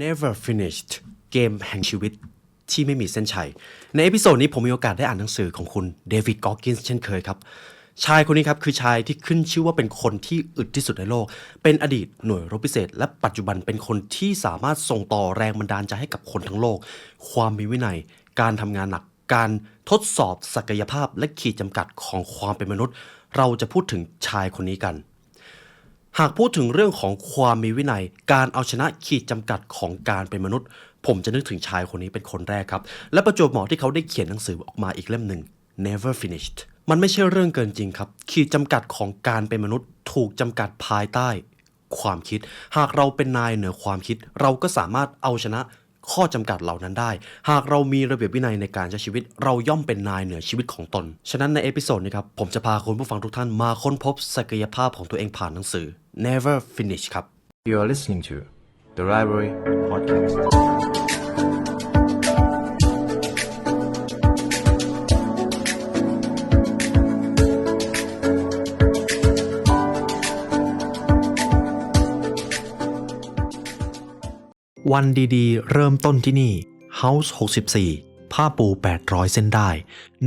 Never finished เกมแห่งชีวิตที่ไม่มีเส้นชัยในเอพิโซดนี้ผมมีโอกาสได้อ่านหนังสือของคุณเดวิดกอกินส์เช่นเคยครับชายคนนี้ครับคือชายที่ขึ้นชื่อว่าเป็นคนที่อึดที่สุดในโลกเป็นอดีตหน่วยรบพิเศษและปัจจุบันเป็นคนที่สามารถส่งต่อแรงบันดาลใจให้กับคนทั้งโลกความมีวินัยการทำงานหนักการทดสอบศักยภาพและขีดจำกัดของความเป็นมนุษย์เราจะพูดถึงชายคนนี้กันหากพูดถึงเรื่องของความมีวินัยการเอาชนะขีดจำกัดของการเป็นมนุษย์ผมจะนึกถึงชายคนนี้เป็นคนแรกครับและประจวบเหมาะที่เขาได้เขียนหนังสือออกมาอีกเล่มหนึ่ง Never Finished มันไม่ใช่เรื่องเกินจริงครับขีดจำกัดของการเป็นมนุษย์ถูกจำกัดภายใต้ความคิดหากเราเป็นนายเหนือความคิดเราก็สามารถเอาชนะข้อจำกัดเหล่านั้นได้หากเรามีระเบียบวินัยในการใช้ชีวิตเราย่อมเป็นนายเหนือชีวิตของตนฉะนั้นในเอพิโซดนี้ครับผมจะพาคุณผู้ฟังทุกท่านมาค้นพบศักยภาพของตัวเองผ่านหนังสือ Never Finish ครับ You are listening to The Library Podcast. วันดีๆเริ่มต้นที่นี่ House 64 ผ้าปู800เส้นได้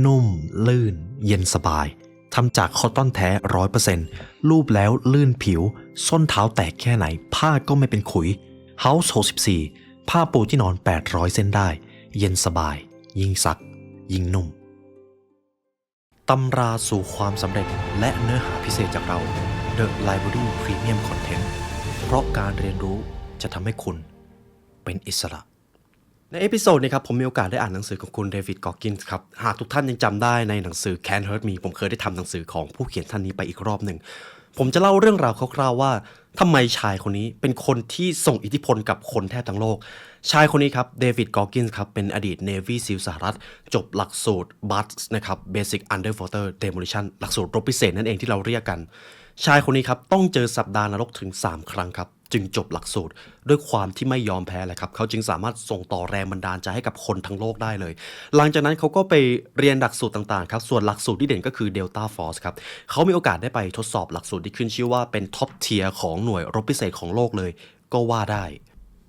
นุ่มลื่นเย็นสบายทำจากคอตตอนแท้ 100% ลูบแล้วลื่นผิวส้นเท้าแตกแค่ไหนผ้าก็ไม่เป็นขุย House 64 ผ้าปูที่นอน800เส้นได้เย็นสบายยิ่งซักยิ่งนุ่มตำราสู่ความสำเร็จและเนื้อหาพิเศษจากเรา The Library Premium Content เพราะการเรียนรู้จะทำให้คุณเป็นอิสระในเอพิโซดนี้ครับผมมีโอกาสได้อ่านหนังสือของคุณเดวิดกอกินส์ครับหากทุกท่านยังจำได้ในหนังสือ Can't Hurt Me ผมเคยได้ทำหนังสือของผู้เขียนท่านนี้ไปอีกรอบหนึ่งผมจะเล่าเรื่องราวคร่าวๆว่าทำไมชายคนนี้เป็นคนที่ส่งอิทธิพลกับคนแทบทั้งโลกชายคนนี้ครับเดวิดกอกินส์ครับเป็นอดีต Navy SEAL สหรัฐจบหลักสูตร BUDS นะครับ Basic Underwater Demolition หลักสูตรรบพิเศษนั่นเองที่เราเรียกกันชายคนนี้ครับต้องเจอสัปดาห์นรกถึง3ครั้งครับจึงจบหลักสูตรด้วยความที่ไม่ยอมแพ้แหละครับเขาจึงสามารถส่งต่อแรงบันดาลใจให้กับคนทั้งโลกได้เลยหลังจากนั้นเขาก็ไปเรียนหลักสูตรต่างๆครับส่วนหลักสูตรที่เด่นก็คือ Delta Force ครับเขามีโอกาสได้ไปทดสอบหลักสูตรที่ขึ้นชื่อว่าเป็นท็อปเทียร์ของหน่วยรบพิเศษของโลกเลยก็ว่าได้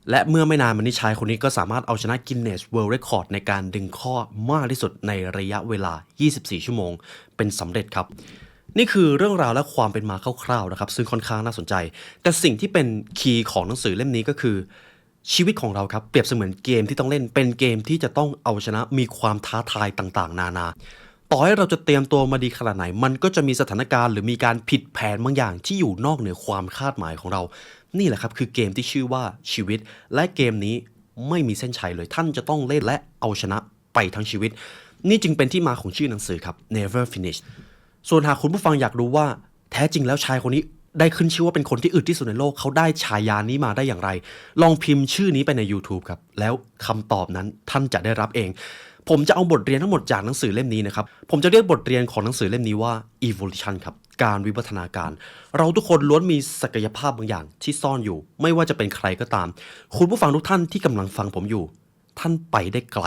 และเมื่อไม่นานมานี้ชายคนนี้ก็สามารถเอาชนะ Guinness World Record ในการดึงข้อมากที่สุดในระยะเวลา24ชั่วโมงเป็นสำเร็จครับนี่คือเรื่องราวและความเป็นมาคร่าวๆนะครับซึ่งค่อนข้างน่าสนใจแต่สิ่งที่เป็นคีย์ของหนังสือเล่มนี้ก็คือชีวิตของเราครับเปรียบเสมือนเกมที่ต้องเล่นเป็นเกมที่จะต้องเอาชนะมีความท้าทายต่างๆนานาต่อให้เราจะเตรียมตัวมาดีขนาดไหนมันก็จะมีสถานการณ์หรือมีการผิดแผนบางอย่างที่อยู่นอกเหนือความคาดหมายของเรานี่แหละครับคือเกมที่ชื่อว่าชีวิตและเกมนี้ไม่มีเส้นชัยเลยท่านจะต้องเล่นและเอาชนะไปทั้งชีวิตนี่จึงเป็นที่มาของชื่อหนังสือครับ Never Finishส่วนหากคุณผู้ฟังอยากรู้ว่าแท้จริงแล้วชายคนนี้ได้ขึ้นชื่อว่าเป็นคนที่อึดที่สุดในโลกเขาได้ฉายานี้มาได้อย่างไรลองพิมพ์ชื่อนี้ไปใน YouTube ครับแล้วคำตอบนั้นท่านจะได้รับเองผมจะเอาบทเรียนทั้งหมดจากหนังสือเล่มนี้นะครับผมจะเรียกบทเรียนของหนังสือเล่มนี้ว่า Evolution ครับการวิวัฒนาการเราทุกคนล้วนมีศักยภาพบางอย่างที่ซ่อนอยู่ไม่ว่าจะเป็นใครก็ตามคุณผู้ฟังทุกท่านที่กำลังฟังผมอยู่ท่านไปได้ไกล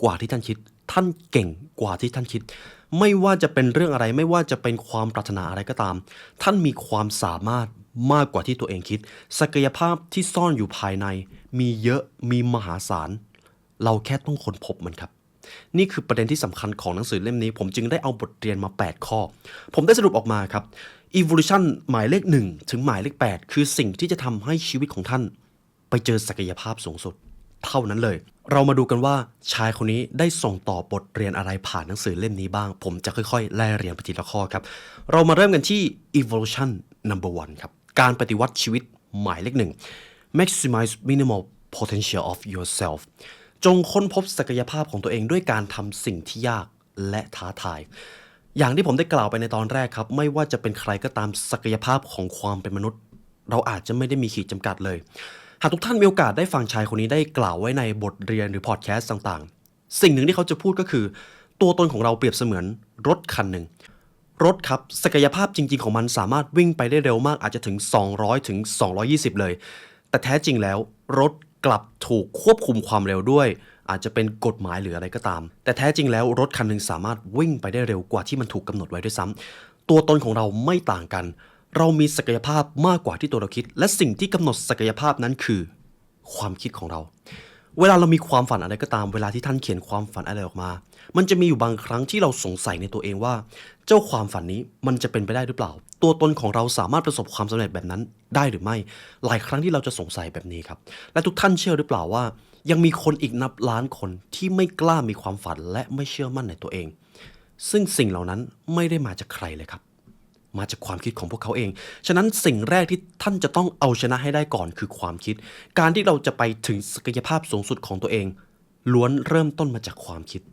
กว่าที่ท่านคิดท่านเก่งกว่าที่ท่านคิดไม่ว่าจะเป็นเรื่องอะไรไม่ว่าจะเป็นความปรารถนาอะไรก็ตามท่านมีความสามารถมากกว่าที่ตัวเองคิดศักยภาพที่ซ่อนอยู่ภายในมีเยอะมีมหาศาลเราแค่ต้องค้นพบมันครับนี่คือประเด็นที่สำคัญของหนังสือเล่มนี้ผมจึงได้เอาบทเรียนมา8ข้อผมได้สรุปออกมาครับ Evolution หมายเลข1ถึงหมายเลข8คือสิ่งที่จะทำให้ชีวิตของท่านไปเจอศักยภาพสูงสุดเท่านั้นเลยเรามาดูกันว่าชายคนนี้ได้ส่งต่อบทเรียนอะไรผ่านหนังสือเล่มนี้บ้างผมจะค่อยๆไล่เรียงไปทีละข้อครับเรามาเริ่มกันที่ Evolution number 1 ครับการปฏิวัติชีวิตหมายเลข1 Maximize minimal potential of yourself จงค้นพบศักยภาพของตัวเองด้วยการทำสิ่งที่ยากและท้าทายอย่างที่ผมได้กล่าวไปในตอนแรกครับไม่ว่าจะเป็นใครก็ตามศักยภาพของความเป็นมนุษย์เราอาจจะไม่ได้มีขีดจำกัดเลยหากทุกท่านมีโอกาสได้ฟังชายคนนี้ได้กล่าวไว้ในบทเรียนหรือพอดแคสต์ต่างๆสิ่งหนึ่งที่เขาจะพูดก็คือตัวตนของเราเปรียบเสมือนรถคันหนึ่งรถครับศักยภาพจริงๆของมันสามารถวิ่งไปได้เร็วมากอาจจะถึง200ถึง220เลยแต่แท้จริงแล้วรถกลับถูกควบคุมความเร็วด้วยอาจจะเป็นกฎหมายหรืออะไรก็ตามแต่แท้จริงแล้วรถคันหนึ่งสามารถวิ่งไปได้เร็วกว่าที่มันถูกกำหนดไว้ด้วยซ้ำตัวตนของเราไม่ต่างกันเรามีศักยภาพมากกว่าที่ตัวเราคิดและสิ่งที่กำหนดศักยภาพนั้นคือ ความคิดของเราเวลาเรามีความฝันอะไรก็ตามเวลาที่ท่านเขียนความฝันอะไรออกมามันจะมีอยู่บางครั้งที่เราสงสัยในตัวเองว่าเจ้าความฝันนี้มันจะเป็นไปได้หรือเปล่าตัวตนของเราสามารถประสบความสำเร็จแบบนั้นได้หรือไม่หลายครั้งที่เราจะสงสัยแบบนี้ครับและทุกท่านเชื่อหรือเปล่าว่ายังมีคนอีกนับล้านคนที่ไม่กล้ามีความฝันและไม่เชื่อมั่นในตัวเองซึ่งสิ่งเหล่านั้นไม่ได้มาจากใครเลยครับมาจากความคิดของพวกเขาเองฉะนั้นสิ่งแรกที่ท่านจะต้องเอาชนะให้ได้ก่อนคือความคิดการที่เราจะไปถึงศักยภาพสูงสุดของตัวเองล้วนเริ่มต้นมาจากความคิด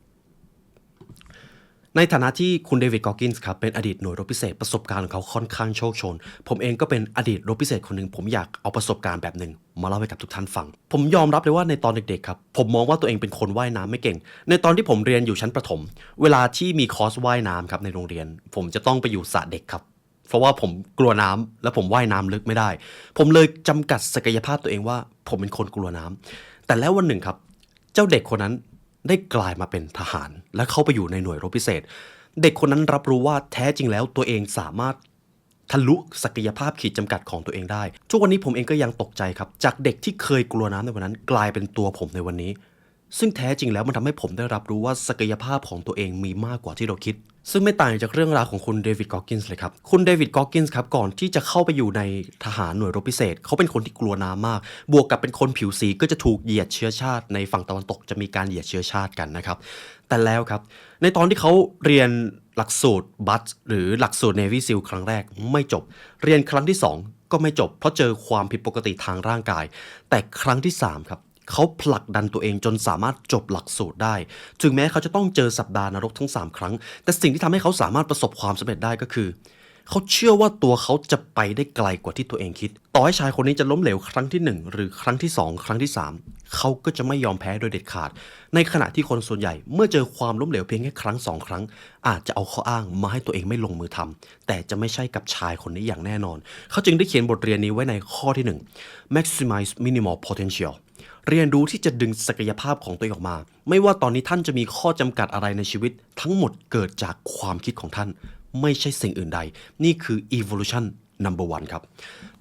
ในฐานะที่คุณเดวิดกอร์กินส์ครับเป็นอดีตหน่วยรบพิเศษประสบการณ์ของเขาค่อนข้างโชคโชนผมเองก็เป็นอดีตรบพิเศษคนหนึ่งผมอยากเอาประสบการณ์แบบหนึ่งมาเล่าให้กับทุกท่านฟังผมยอมรับเลยว่าในตอนเด็กๆครับผมมองว่าตัวเองเป็นคนว่ายน้ำไม่เก่งในตอนที่ผมเรียนอยู่ชั้นประถมเวลาที่มีคอร์สว่ายน้ำครับในโรงเรียนผมจะต้องไปอยู่สระเด็กครับเพราะว่าผมกลัวน้ำและผมว่ายน้ำลึกไม่ได้ผมเลยจำกัดศักยภาพตัวเองว่าผมเป็นคนกลัวน้ำแต่แล้ววันหนึ่งครับเจ้าเด็กคนนั้นได้กลายมาเป็นทหารและเข้าไปอยู่ในหน่วยรบพิเศษเด็กคนนั้นรับรู้ว่าแท้จริงแล้วตัวเองสามารถทะลุศักยภาพขีดจำกัดของตัวเองได้ทุกวันนี้ผมเองก็ยังตกใจครับจากเด็กที่เคยกลัวน้ำในวันนั้นกลายเป็นตัวผมในวันนี้ซึ่งแท้จริงแล้วมันทำให้ผมได้รับรู้ว่าศักยภาพของตัวเองมีมากกว่าที่เราคิดซึ่งไม่ต่างจากเรื่องราวของคุณเดวิดกอร์กินส์เลยครับคุณเดวิดกอร์กินส์ครับก่อนที่จะเข้าไปอยู่ในทหารหน่วยรบพิเศษเขาเป็นคนที่กลัวน้ำมากบวกกับเป็นคนผิวสีก็จะถูกเหยียดเชื้อชาติในฝั่งตะวันตกจะมีการเหยียดเชื้อชาติกันนะครับแต่แล้วครับในตอนที่เขาเรียนหลักสูตรบัตหรือหลักสูตร Navy SEAL ครั้งแรกไม่จบเรียนครั้งที่2ก็ไม่จบเพราะเจอความผิดปกติทางร่างกายแต่ครั้งที่3ครับเขาผลักดันตัวเองจนสามารถจบหลักสูตรได้ถึงแม้เขาจะต้องเจอสัปดาห์นรกทั้ง3ครั้งแต่สิ่งที่ทำให้เขาสามารถประสบความสำเร็จได้ก็คือเขาเชื่อว่าตัวเขาจะไปได้ไกลกว่าที่ตัวเองคิดต่อให้ชายคนนี้จะล้มเหลวครั้งที่1หรือครั้งที่2ครั้งที่3เขาก็จะไม่ยอมแพ้โดยเด็ดขาดในขณะที่คนส่วนใหญ่เมื่อเจอความล้มเหลวเพียงแค่ครั้ง2ครั้งอาจจะเอาข้ออ้างมาให้ตัวเองไม่ลงมือทำแต่จะไม่ใช่กับชายคนนี้อย่างแน่นอนเขาจึงได้เขียนบทเรียนนี้ไว้ในข้อที่1 maximize minimal potentialเรียนรู้ที่จะดึงศักยภาพของตัวเองออกมาไม่ว่าตอนนี้ท่านจะมีข้อจำกัดอะไรในชีวิตทั้งหมดเกิดจากความคิดของท่านไม่ใช่สิ่งอื่นใดนี่คือ evolution number 1 ครับ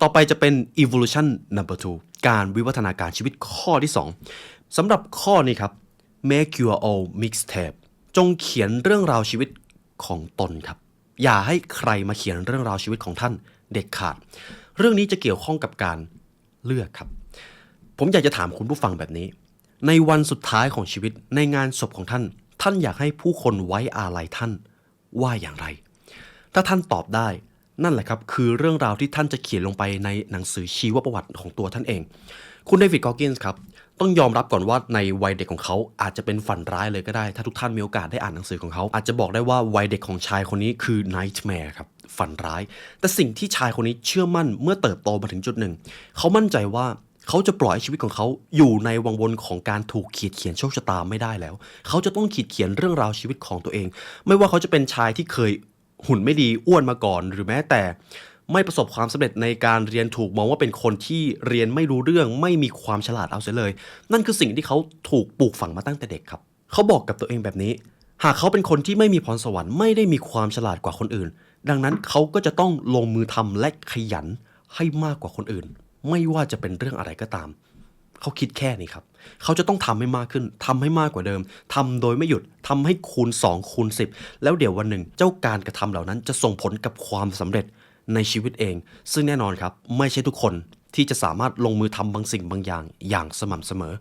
ต่อไปจะเป็น evolution number 2 การวิวัฒนาการชีวิตข้อที่2สำหรับข้อนี้ครับ make your own mixtape จงเขียนเรื่องราวชีวิตของตนครับอย่าให้ใครมาเขียนเรื่องราวชีวิตของท่านเด็ดขาดเรื่องนี้จะเกี่ยวข้องกับการเลือกครับผมอยากจะถามคุณผู้ฟังแบบนี้ในวันสุดท้ายของชีวิตในงานศพของท่านท่านอยากให้ผู้คนไว้อาลัยท่านว่าอย่างไรถ้าท่านตอบได้นั่นแหละครับคือเรื่องราวที่ท่านจะเขียนลงไปในหนังสือชีวประวัติของตัวท่านเองคุณเดวิดกอร์กินส์ครับต้องยอมรับก่อนว่าในวัยเด็กของเขาอาจจะเป็นฝันร้ายเลยก็ได้ถ้าทุกท่านมีโอกาสได้อ่านหนังสือของเขาอาจจะบอกได้ว่าวัยเด็กของชายคนนี้คือ nightmare ครับฝันร้ายแต่สิ่งที่ชายคนนี้เชื่อมั่นเมื่อเติบโตมาถึงจุดหนึ่งเขามั่นใจว่าเขาจะปล่อยให้ชีวิตของเขาอยู่ในวังวนของการถูกขีดเขียนโชคชะตาไม่ได้แล้วเขาจะต้องขีดเขียนเรื่องราวชีวิตของตัวเองไม่ว่าเขาจะเป็นชายที่เคยหุ่นไม่ดีอ้วนมาก่อนหรือแม้แต่ไม่ประสบความสำเร็จในการเรียนถูกมองว่าเป็นคนที่เรียนไม่รู้เรื่องไม่มีความฉลาดเอาเสียเลยนั่นคือสิ่งที่เขาถูกปลูกฝังมาตั้งแต่เด็กครับเขาบอกกับตัวเองแบบนี้หากเขาเป็นคนที่ไม่มีพรสวรรค์ไม่ได้มีความฉลาดกว่าคนอื่นดังนั้นเขาก็จะต้องลงมือทำและขยันให้มากกว่าคนอื่นไม่ว่าจะเป็นเรื่องอะไรก็ตามเขาคิดแค่นี้ครับเขาจะต้องทำให้มากขึ้นทำให้มากกว่าเดิมทำโดยไม่หยุดทำให้คูณ2คูณ10แล้วเดี๋ยววันหนึ่งเจ้าการกระทำเหล่านั้นจะส่งผลกับความสำเร็จในชีวิตเองซึ่งแน่นอนครับไม่ใช่ทุกคนที่จะสามารถลงมือทำบางสิ่งบางอย่างอย่างสม่ำเสมอ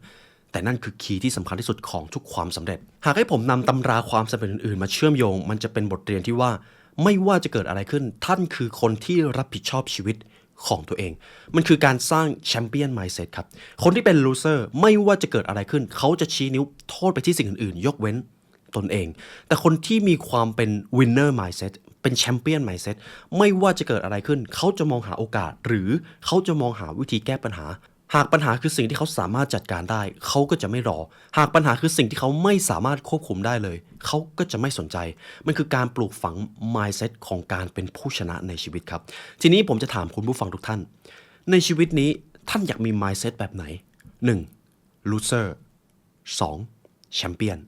แต่นั่นคือคีย์ที่สำคัญที่สุดของทุกความสำเร็จหากให้ผมนำตำราความสำเร็จอื่นๆมาเชื่อมโยงมันจะเป็นบทเรียนที่ว่าไม่ว่าจะเกิดอะไรขึ้นท่านคือคนที่รับผิดชอบชีวิตของตัวเองมันคือการสร้างแชมเปี้ยน mindset ครับคนที่เป็นลูเซอร์ไม่ว่าจะเกิดอะไรขึ้นเขาจะชี้นิ้วโทษไปที่สิ่งอื่นๆยกเว้นตนเองแต่คนที่มีความเป็น winner mindset เป็นแชมเปี้ยน mindset ไม่ว่าจะเกิดอะไรขึ้นเขาจะมองหาโอกาสหรือเขาจะมองหาวิธีแก้ปัญหาหากปัญหาคือสิ่งที่เขาสามารถจัดการได้เขาก็จะไม่รอหากปัญหาคือสิ่งที่เขาไม่สามารถควบคุมได้เลยเขาก็จะไม่สนใจมันคือการปลูกฝัง mindset ของการเป็นผู้ชนะในชีวิตครับทีนี้ผมจะถามคุณผู้ฟังทุกท่านในชีวิตนี้ท่านอยากมี mindset แบบไหน 1. loser 2. champion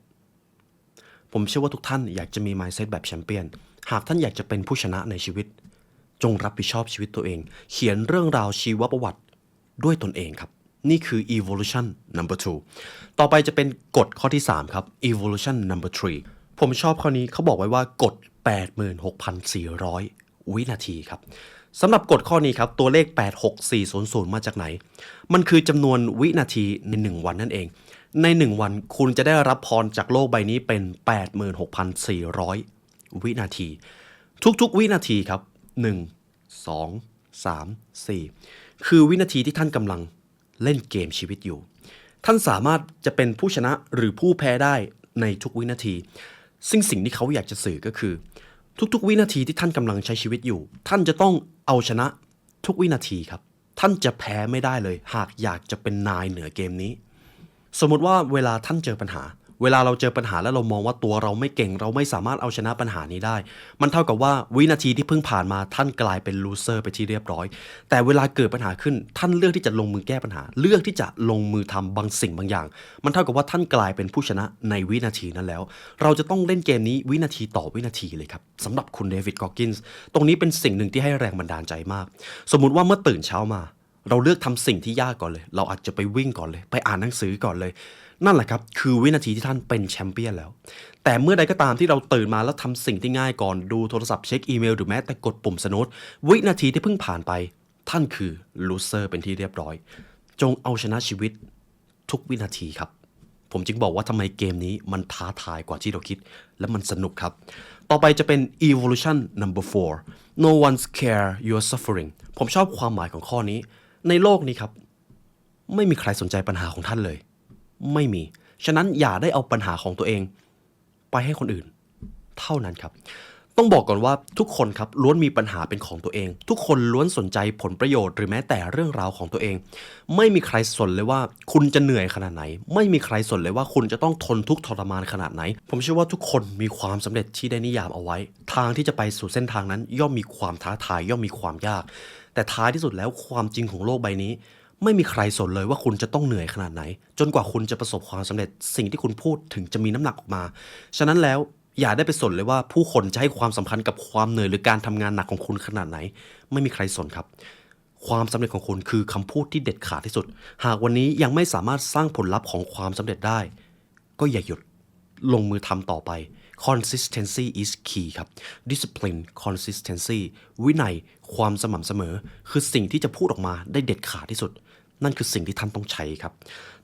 ผมเชื่อว่าทุกท่านอยากจะมี mindset แบบแชมเปี้ยนหากท่านอยากจะเป็นผู้ชนะในชีวิตจงรับผิดชอบชีวิตตัวเองเขียนเรื่องราวชีวประวัติด้วยตนเองครับ นี่คือ evolution number 2 ต่อไปจะเป็นกฎข้อที่ 3 ครับ evolution number 3 ผมชอบข้อนี้เขาบอกไว้ว่ากฎ 86,400 วินาทีครับสำหรับกฎข้อนี้ครับตัวเลข 86400 มาจากไหน มันคือจำนวนวินาทีใน 1 วันนั่นเอง ใน 1 วันคุณจะได้รับพรจากโลกใบนี้เป็น 86,400 วินาที ทุกๆวินาทีครับ 1 2 3 4 คือวินาทีที่ท่านกำลังเล่นเกมชีวิตอยู่ ท่านสามารถจะเป็นผู้ชนะหรือผู้แพ้ได้ในทุกวินาที ซึ่งสิ่งที่เขาอยากจะสื่อก็คือ ทุกๆวินาทีที่ท่านกำลังใช้ชีวิตอยู่ ท่านจะต้องเอาชนะทุกวินาทีครับ ท่านจะแพ้ไม่ได้เลย หากอยากจะเป็นนายเหนือเกมนี้ สมมติว่าเวลาท่านเจอปัญหา เวลาเราเจอปัญหาแล้วเรามองว่าตัวเราไม่เก่ง เราไม่สามารถเอาชนะปัญหานี้ได้ มันเท่ากับว่าวินาทีที่เพิ่งผ่านมาท่านกลายเป็นลูเซอร์ไปที่เรียบร้อย แต่เวลาเกิดปัญหาขึ้น ท่านเลือกที่จะลงมือแก้ปัญหา เลือกที่จะลงมือทำบางสิ่งบางอย่าง มันเท่ากับว่าท่านกลายเป็นผู้ชนะในวินาทีนั้นแล้ว เราจะต้องเล่นเกมนี้วินาทีต่อวินาทีเลยครับสำหรับคุณเดวิด กอร์กินส์ตรงนี้เป็นสิ่งหนึ่งที่ให้แรงบันดาลใจมาก สมมุติว่าเมื่อตื่นเช้ามา เราเลือกทำสิ่งที่ยากก่อนเลย เราอาจจะไปวิ่งก่อนเลย ไปอ่านหนังสือก่อนเลย นั่นแหละครับคือวินาทีที่ท่านเป็นแชมเปี้ยนแล้ว แต่เมื่อใดก็ตามที่เราตื่นมาแล้วทำสิ่งที่ง่ายก่อนดูโทรศัพท์เช็คอีเมลหรือแม้แต่กดปุ่มสโนตวินาทีที่เพิ่งผ่านไปท่านคือลูเซอร์เป็นที่เรียบร้อยจงเอาชนะชีวิตทุกวินาทีครับผมจึงบอกว่าทำไมเกมนี้มันท้าทายกว่าที่เราคิดและมันสนุกครับต่อไปจะเป็น evolution number 4 no one's care your suffering ผมชอบความหมายของข้อนี้ในโลกนี้ครับไม่มีใครสนใจปัญหาของท่านเลยไม่มี ฉะนั้นอย่าได้เอาปัญหาของตัวเองไปให้คนอื่นเท่านั้นครับต้องบอกก่อนว่าทุกคนครับล้วนมีปัญหาเป็นของตัวเองทุกคนล้วนสนใจผลประโยชน์หรือแม้แต่เรื่องราวของตัวเองไม่มีใครสนเลยว่าคุณจะเหนื่อยขนาดไหนไม่มีใครสนเลยว่าคุณจะต้องทนทุกข์ทรมานขนาดไหนผมเชื่อว่าทุกคนมีความสำเร็จที่ได้นิยามเอาไว้ทางที่จะไปสู่เส้นทางนั้นย่อมมีความท้าทายย่อมมีความยากแต่ท้ายที่สุดแล้วความจริงของโลกใบนี้ไม่มีใครสนเลยว่าคุณจะต้องเหนื่อยขนาดไหนจนกว่าคุณจะประสบความสำเร็จสิ่งที่คุณพูดถึงจะมีน้ำหนักออกมาฉะนั้นแล้วอย่าได้ไปสนเลยว่าผู้คนจะให้ความสำคัญกับความเหนื่อยหรือการทำงานหนักของคุณขนาดไหนไม่มีใครสนครับความสำเร็จของคุณคือคำพูดที่เด็ดขาดที่สุดหากวันนี้ยังไม่สามารถสร้างผลลัพธ์ของความสำเร็จได้ก็อย่าหยุดลงมือทำต่อไป consistency is key ครับ discipline consistency วินัยความสม่ำเสมอคือสิ่งที่จะพูดออกมาได้เด็ดขาดที่สุดนั่นคือสิ่งที่ท่านต้องใช้ครับ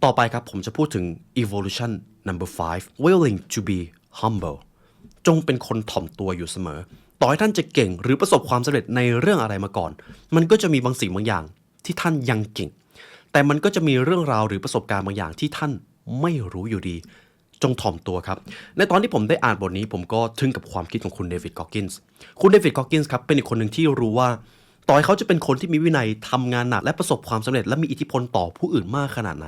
ต่อไปครับผมจะพูดถึง evolution number 5 willing to be humble จงเป็นคนถ่อมตัวอยู่เสมอต่อให้ท่านจะเก่งหรือประสบความสำเร็จในเรื่องอะไรมาก่อนมันก็จะมีบางสิ่งบางอย่างที่ท่านยังเก่งแต่มันก็จะมีเรื่องราวหรือประสบการณ์บางอย่างที่ท่านไม่รู้อยู่ดีจงถ่อมตัวครับในตอนที่ผมได้อ่านบทนี้ผมก็ทึ่งกับความคิดของคุณเดวิด กอร์กินส์คุณเดวิด กอร์กินส์ครับเป็นอีกคนหนึ่งที่รู้ว่าต่อให้เขาจะเป็นคนที่มีวินัยทำงานหนักและประสบความสำเร็จและมีอิทธิพลต่อผู้อื่นมากขนาดไหน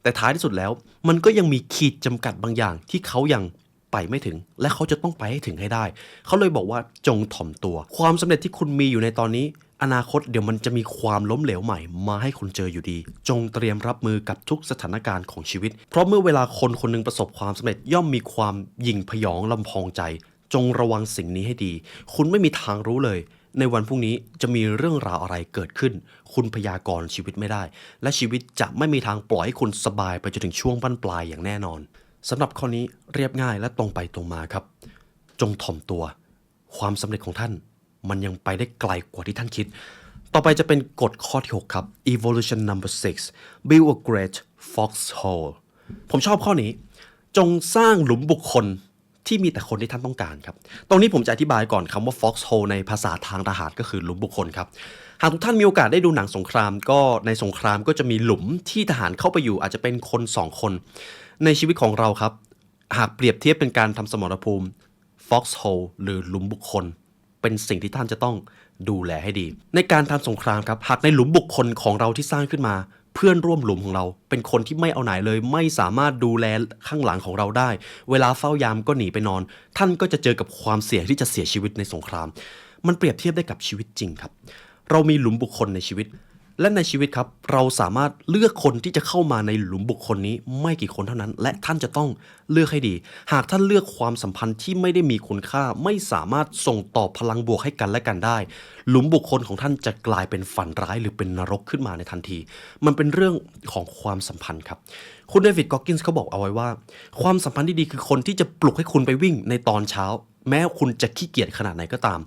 แต่ท้ายที่สุดแล้วมันก็ยังมีขีดจำกัดบางอย่างที่เขายังไปไม่ถึงและเขาจะต้องไปให้ถึงให้ได้เขาเลยบอกว่าจงถ่อมตัวความสำเร็จที่คุณมีอยู่ในตอนนี้อนาคตเดี๋ยวมันจะมีความล้มเหลวใหม่มาให้คุณเจออยู่ดีจงเตรียมรับมือกับทุกสถานการณ์ของชีวิตเพราะเมื่อเวลาคนคนหนึงประสบความสำเร็จย่อมมีความหยิ่งพยองลำพองใจจงระวังสิ่งนี้ให้ดีคุณไม่มีทางรู้เลยในวันพรุ่งนี้จะมีเรื่องราวอะไรเกิดขึ้นคุณพยากรณ์ชีวิตไม่ได้และชีวิตจะไม่มีทางปล่อยให้คุณสบายไปจนถึงช่วงบั้นปลายอย่างแน่นอนสำหรับข้อนี้เรียบง่ายและตรงไปตรงมาครับจงถ่อมตัวความสำเร็จของท่านมันยังไปได้ไกลกว่าที่ท่านคิดต่อไปจะเป็นกฎข้อที่ 6 ครับ evolution number 6 build a great foxhole ผมชอบข้อนี้จงสร้างหลุมบุคคลที่มีแต่คนที่ท่านต้องการครับตรงนี้ผมจะอธิบายก่อนคำว่า foxhole ในภาษาทางทหารก็คือหลุมบุคคลครับหากทุกท่านมีโอกาสได้ดูหนังสงครามก็ในสงครามก็จะมีหลุมที่ทหารเข้าไปอยู่อาจจะเป็นคน2คนในชีวิตของเราครับหากเปรียบเทียบเป็นการทำสมรภูมิ foxhole หรือหลุมบุคคลเป็นสิ่งที่ท่านจะต้องดูแลให้ดีในการทำสงครามครับหากในหลุมบุคคลของเราที่สร้างขึ้นมาเพื่อนร่วมหลุมของเราเป็นคนที่ไม่เอาไหนเลยไม่สามารถดูแลข้างหลังของเราได้เวลาเฝ้ายามก็หนีไปนอนท่านก็จะเจอกับความเสี่ยงที่จะเสียชีวิตในสงครามมันเปรียบเทียบได้กับชีวิตจริงครับเรามีหลุมบุคคลในชีวิต และในชีวิตครับเราสามารถเลือกคนที่จะเข้ามาในหลุมบุคคลนี้ไม่กี่คนเท่านั้นและท่านจะต้องเลือกให้ดีหากท่านเลือกความสัมพันธ์ที่ไม่ได้มีคุณค่าไม่สามารถส่งต่อพลังบวกให้กันและกันได้หลุมบุคคลของท่านจะกลายเป็นฝันร้ายหรือเป็นนรกขึ้นมาในทันทีมันเป็นเรื่องของความสัมพันธ์ครับคุณเดวิดก็อกกินส์เขาบอกเอาไว้ว่าความสัมพันธ์ที่ดีคือคนที่จะปลุกให้คุณไปวิ่งในตอนเช้าแม้คุณจะขี้เกียจขนาดไหนก็ตาม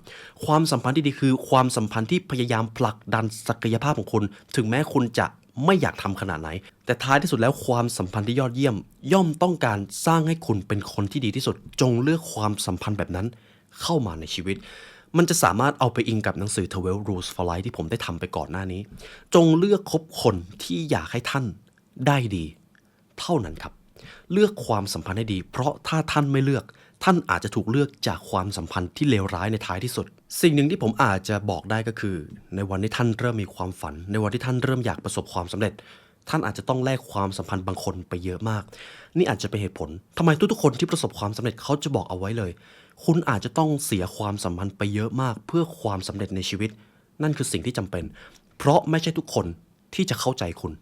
ความสัมพันธ์ที่ดีคือความสัมพันธ์ที่พยายามผลักดันศักยภาพของคุณถึงแม้คุณจะไม่อยากทำขนาดไหนแต่ท้ายที่สุดแล้วความสัมพันธ์ที่ยอดเยี่ยมย่อมต้องการสร้างให้คุณเป็นคนที่ดีที่สุดจงเลือกความสัมพันธ์แบบนั้นเข้ามาในชีวิตมันจะสามารถเอาไปอิงกับหนังสือ 12 Rules for Life ที่ผมได้ทำไปก่อนหน้านี้จงเลือกคบคนที่อยากให้ท่านได้ดีเท่านั้นครับเลือกความสัมพันธ์ให้ดีเพราะถ้าท่านไม่เลือกท่านอาจจะถูกเลือกจากความสัมพันธ์ที่เลวร้ายในท้ายที่สุดสิ่งหนึ่งที่ผมอาจจะบอกได้ก็คือในวันที่ท่านเริ่มมีความฝันในวันที่ท่านเริ่มอยากประสบความสำเร็จท่านอาจจะต้องแลกความสัมพันธ์บางคนไปเยอะมากนี่อาจจะเป็นเหตุผลทำไมทุกๆคนที่ประสบความสำเร็จเขาจะบอกเอาไว้เลยคุณอาจจะต้องเสียความสัมพันธ์ไปเยอะมากเพื่อความสำเร็จในชีวิตนั่นคือสิ่งที่จำเป็นเพราะไม่ใช่ทุกคนที่จะเข้าใจคุณ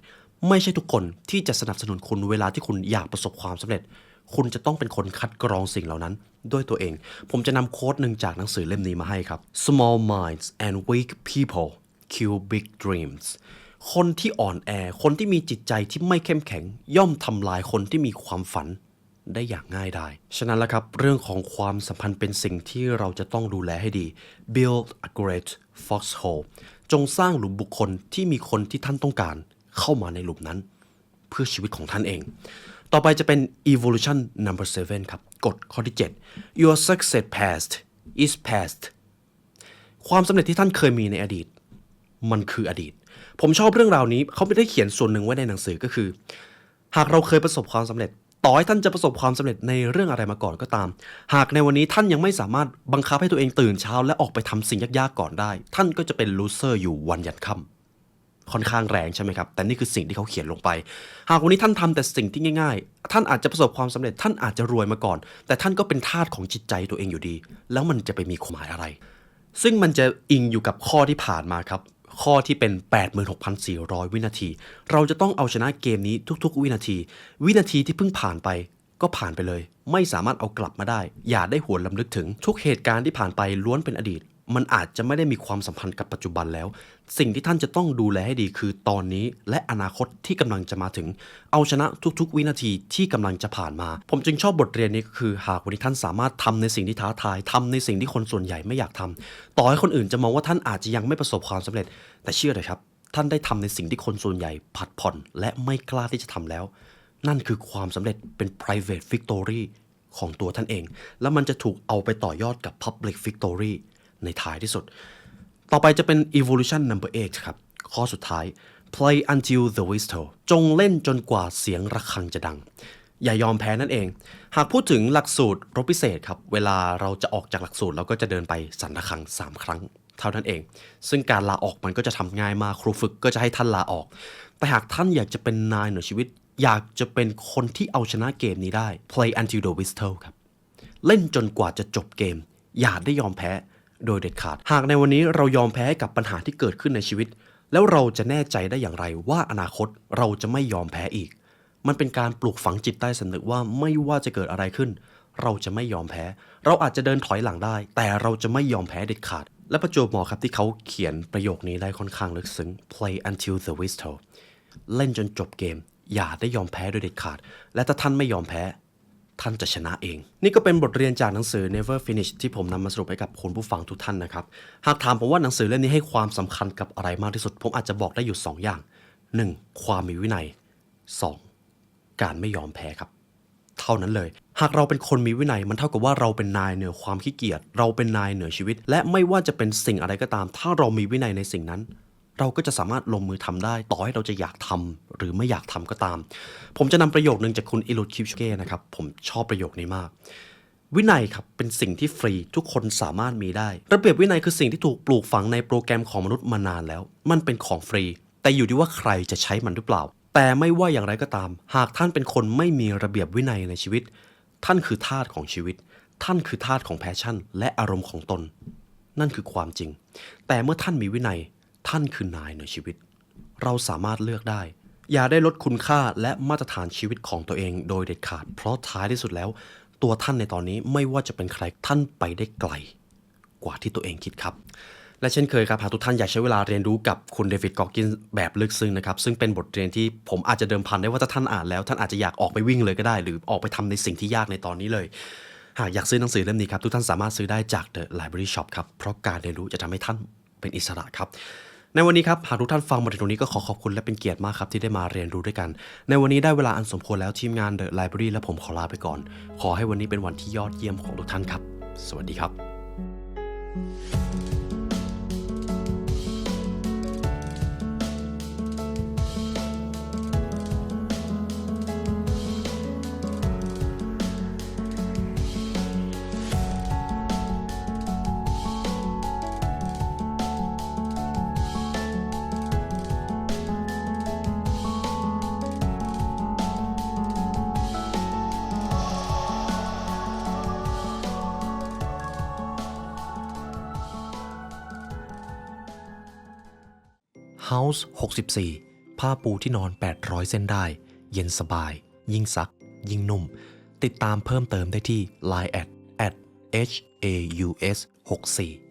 ไม่ใช่ทุกคนที่จะสนับสนุนคุณเวลาที่คุณอยากประสบความสำเร็จคุณจะต้องเป็นคนคัดกรองสิ่งเหล่านั้นด้วยตัวเองผมจะนำโค้ดหนึ่งจากหนังสือเล่มนี้มาให้ครับ Small minds and weak people kill big dreams คนที่อ่อนแอคนที่มีจิตใจที่ไม่เข้มแข็งย่อมทำลายคนที่มีความฝันได้อย่างง่ายดายฉะนั้นแล้วครับเรื่องของความสัมพันธ์เป็นสิ่งที่เราจะต้องดูแลให้ดี Build a great foxhole จงสร้างหลุมบุคคลที่มีคนที่ท่านต้องการเข้ามาในหลุมนั้นเพื่อชีวิตของท่านเองต่อไปจะเป็น evolution number 7 ครับกฎข้อที่ 7 your success past is past ความสำเร็จที่ท่านเคยมีในอดีตมันคืออดีตผมชอบเรื่องราวนี้เขาไม่ได้เขียนส่วนหนึ่งไว้ในหนังสือก็คือหากเราเคยประสบความสำเร็จต่อให้ท่านจะประสบความสำเร็จในเรื่องอะไรมาก่อนก็ตามหากในวันนี้ท่านยังไม่สามารถบังคับให้ตัวเองตื่นเช้าและออกไปทำสิ่งยากๆก่อนได้ท่านก็จะเป็น loser อยู่วันยันค่ำค่อนข้างแรงใช่ไหมครับแต่นี่คือสิ่งที่เขาเขียนลงไปหากวันนี้ท่านทำแต่สิ่งที่ง่ายๆท่านอาจจะประสบความสำเร็จท่านอาจจะรวยมาก่อนแต่ท่านก็เป็นทาสของจิตใจตัวเองอยู่ดีแล้วมันจะไปมีความหมายอะไรซึ่งมันจะอิงอยู่กับข้อที่ผ่านมาครับข้อที่เป็น 86,400 วินาทีเราจะต้องเอาชนะเกมนี้ทุกๆวินาทีวินาทีที่เพิ่งผ่านไปก็ผ่านไปเลยไม่สามารถเอากลับมาได้อย่าได้หวนรำลึกถึงทุกเหตุการณ์ที่ผ่านไปล้วนเป็นอดีตมันอาจจะไม่ได้มีความสัมพันธ์กับปัจจุบันแล้วสิ่งที่ท่านจะต้องดูแลให้ดีคือตอนนี้และอนาคตที่กำลังจะมาถึงเอาชนะทุกๆวินาทีที่กำลังจะผ่านมาผมจึงชอบบทเรียนนี้ก็คือหากวันนี้ท่านสามารถทำในสิ่งที่ท้าทายทำในสิ่งที่คนส่วนใหญ่ไม่อยากทำต่อให้คนอื่นจะมองว่าท่านอาจจะยังไม่ประสบความสำเร็จแต่เชื่อเลยครับท่านได้ทำในสิ่งที่คนส่วนใหญ่ผัดผ่อนและไม่กล้าที่จะทำแล้วนั่นคือความสำเร็จเป็น private victory ของตัวท่านเองแล้วมันจะถูกเอาไปต่อยอดกับ public victoryในท้ายที่สุดต่อไปจะเป็น evolution number 8 ครับข้อสุดท้าย play until the whistle จงเล่นจนกว่าเสียงระฆังจะดังอย่ายอมแพ้นั่นเองหากพูดถึงหลักสูตรรบพิเศษครับเวลาเราจะออกจากหลักสูตรเราก็จะเดินไปสั่นระฆัง3 ครั้งเท่านั้นเองซึ่งการลาออกมันก็จะทำง่ายมากครูฝึกก็จะให้ท่านลาออกแต่หากท่านอยากจะเป็นนายเหนือชีวิตอยากจะเป็นคนที่เอาชนะเกมนี้ได้ play until the whistle ครับเล่นจนกว่าจะจบเกมอย่าได้ยอมแพ้โดยเด็ดขาดหากในวันนี้เรายอมแพ้กับปัญหาที่เกิดขึ้นในชีวิตแล้วเราจะแน่ใจได้อย่างไรว่าอนาคตเราจะไม่ยอมแพ้อีกมันเป็นการปลูกฝังจิตใต้สำนึกว่าไม่ว่าจะเกิดอะไรขึ้นเราจะไม่ยอมแพ้เราอาจจะเดินถอยหลังได้แต่เราจะไม่ยอมแพ้เด็ดขาดและประจวบเหมาะครับที่เขาเขียนประโยคนี้ได้ค่อนข้างลึกซึ้ง play until the whistle เล่นจนจบเกมอย่าได้ยอมแพ้โดยเด็ดขาดและถ้าท่านไม่ยอมแพ้ท่านจะชนะเองนี่ก็เป็นบทเรียนจากหนังสือ Never Finish ที่ผมนำมาสรุปให้กับคุณผู้ฟังทุกท่านนะครับหากถามผมว่าหนังสือเล่มนี้ให้ความสำคัญกับอะไรมากที่สุดผมอาจจะบอกได้อยู่2 อย่าง 1. ความมีวินัย 2. การไม่ยอมแพ้ครับเท่านั้นเลยหากเราเป็นคนมีวินัยมันเท่ากับว่าเราเป็นนายเหนือความขี้เกียจเราเป็นนายเหนือชีวิตและไม่ว่าจะเป็นสิ่งอะไรก็ตามถ้าเรามีวินัยในสิ่งนั้นเราก็จะสามารถลงมือทำได้ต่อให้เราจะอยากทำหรือไม่อยากทำก็ตามผมจะนำประโยคนึงจากคุณอิลุดคิปชเก้นะครับผมชอบประโยคนี้มากวินัยครับเป็นสิ่งที่ฟรีทุกคนสามารถมีได้ระเบียบวินัยคือสิ่งที่ถูกปลูกฝังในโปรแกรมของมนุษย์มานานแล้วมันเป็นของฟรีแต่อยู่ที่ว่าใครจะใช้มันหรือเปล่าแต่ไม่ว่าอย่างไรก็ตามหากท่านเป็นคนไม่มีระเบียบวินัยในชีวิตท่านคือทาสของชีวิตท่านคือทาสของแพชชั่นและอารมณ์ของตนนั่นคือความจริงแต่เมื่อท่านมีวินัยท่านคือนายเหนือชีวิต เราสามารถเลือกได้ อย่าได้ลดคุณค่าและมาตรฐานชีวิตของตัวเองโดยเด็ดขาดเพราะท้ายที่สุดแล้วตัวท่านในตอนนี้ไม่ว่าจะเป็นใครท่านไปได้ไกลกว่าที่ตัวเองคิดครับและเช่นเคยครับหากทุกท่านอยากใช้เวลาเรียนรู้กับคุณเดวิด กอร์กินส์แบบลึกซึ้งนะครับซึ่งเป็นบทเรียนที่ผมอาจจะเดิมพันได้ว่าถ้าท่านอ่านแล้วท่านอาจจะอยากออกไปวิ่งเลยก็ได้หรือออกไปทำในสิ่งที่ยากในตอนนี้เลยหากอยากซื้อหนังสือเล่มนี้ครับทุกท่านสามารถซื้อได้จาก The Library Shop ครับเพราะการเรียนรู้จะทำให้ท่านเป็นอิสระครับในวันนี้ครับหากทุกท่านฟังมาถึงตรงนี้ก็ขอขอบคุณและเป็นเกียรติมากครับที่ได้มาเรียนรู้ด้วยกันในวันนี้ได้เวลาอันสมควรแล้วทีมงาน The Library และผมขอลาไปก่อนขอให้วันนี้เป็นวันที่ยอดเยี่ยมของทุกท่านครับสวัสดีครับ House 64 ผ้าปูที่นอน 800 เส้นได้ เย็นสบาย ยิ่งซัก ยิ่งนุ่ม ติดตามเพิ่มเติมได้ที่ Line@ HAUS 64